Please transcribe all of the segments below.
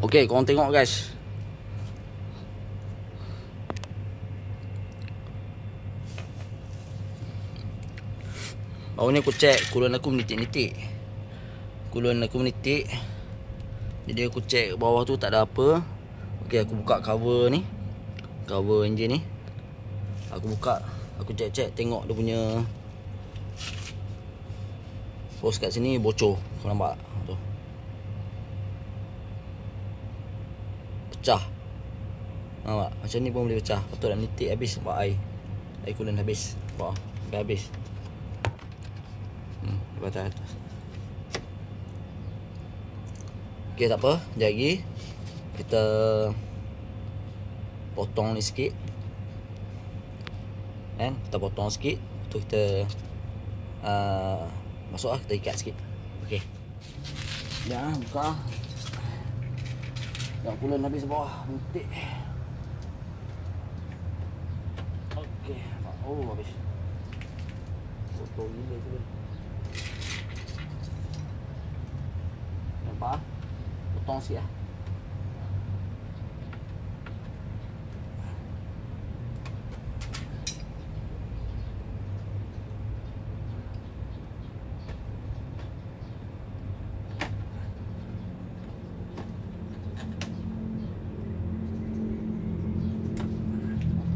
Okey, korang tengok guys. Baru ni aku check kulun aku menitik-nitik. Kulun aku menitik. Jadi aku check bawah tu tak ada apa. Okey, aku buka cover ni. Cover enjin ni. Aku buka, aku check tengok dia punya hose kat sini bocor. Kau nampak tu. Pecah. Nampak? Macam ni pun boleh pecah. Patut nak nitik habis buat air. Air coolant habis. Nampak? Dah habis. Batas atas. Okey, tak apa. Sekejap lagi kita potong ni sikit. Kan? Kita potong sikit. Tu kita masuk lah, kita ikat sikit. Okey. Ya, buka. Yang coolant habis bawah. Nitik. Okey. Oh, habis. Kotor gila tu. Nampak? Potong sikit lah.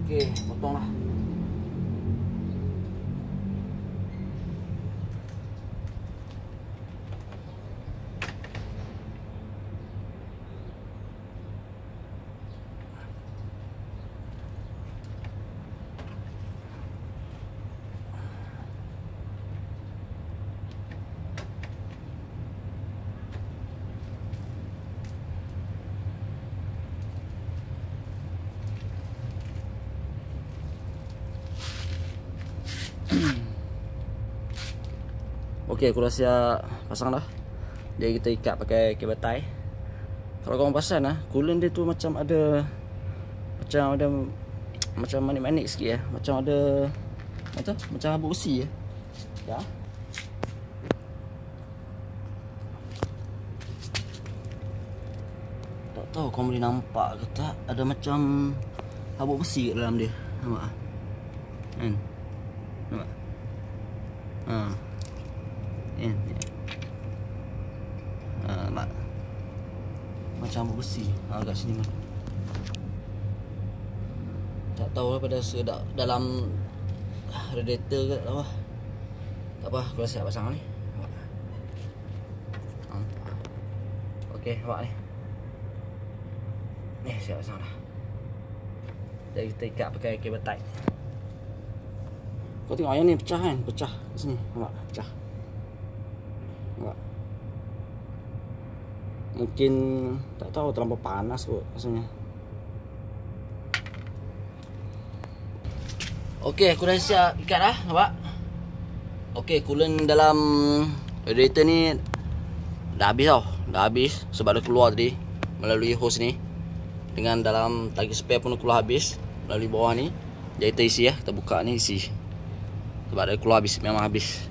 Okey, potong lah. Okey, aku dah siap pasang dah. Jadi kita ikat pakai kabel tie. Kalau korang pasang lah, coolant dia tu macam manik-manik sikit ya. Macam ada macam habuk besi ya. Ya. Tak tahu korang boleh nampak ke tak, ada macam habuk besi kat dalam dia. Nampak ah? Kan? Nampak? Nampak? Macam habuk besi kat sini pun. Tak tahu lah pada dalam radiator ke tak apa. Tak apa, aku dah siap pasang ni. Nampak? Okey, nampak ni. Ni siap pasang dah. Jadi kita ikat pakai kabel tie. Kau tengok yang ni pecah kan? Pecah kat sini. Nampak? Pecah. Nampak? Mungkin tak tahu, terlalu panas kot rasanya. Okey, aku dah siap ikat dah. Nampak? Okey, coolant dalam radiator ni dah habis tau. Dah habis sebab dia keluar tadi melalui hose ni. Dengan dalam tangki spare pun keluar habis melalui bawah ni. Jadi kita isi lah. Kita buka ni isi. Sebab dia keluar habis. Memang habis.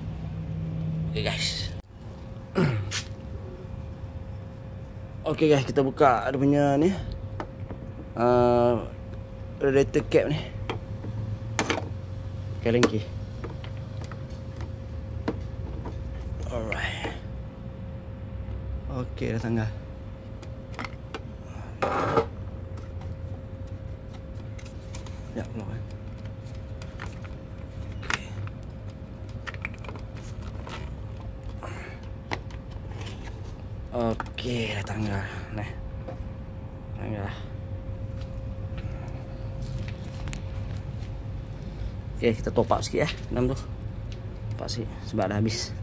Okay guys. Okay guys, kita buka dia punya ni radiator cap ni. Pakai lengki. Alright. Okay, dah tanggal. Ya, keluar kan. Okey, dah tanggal. Nah. Tanggal. Okey, kita top up sikit dalam tu. Top up sikit sebab dah habis.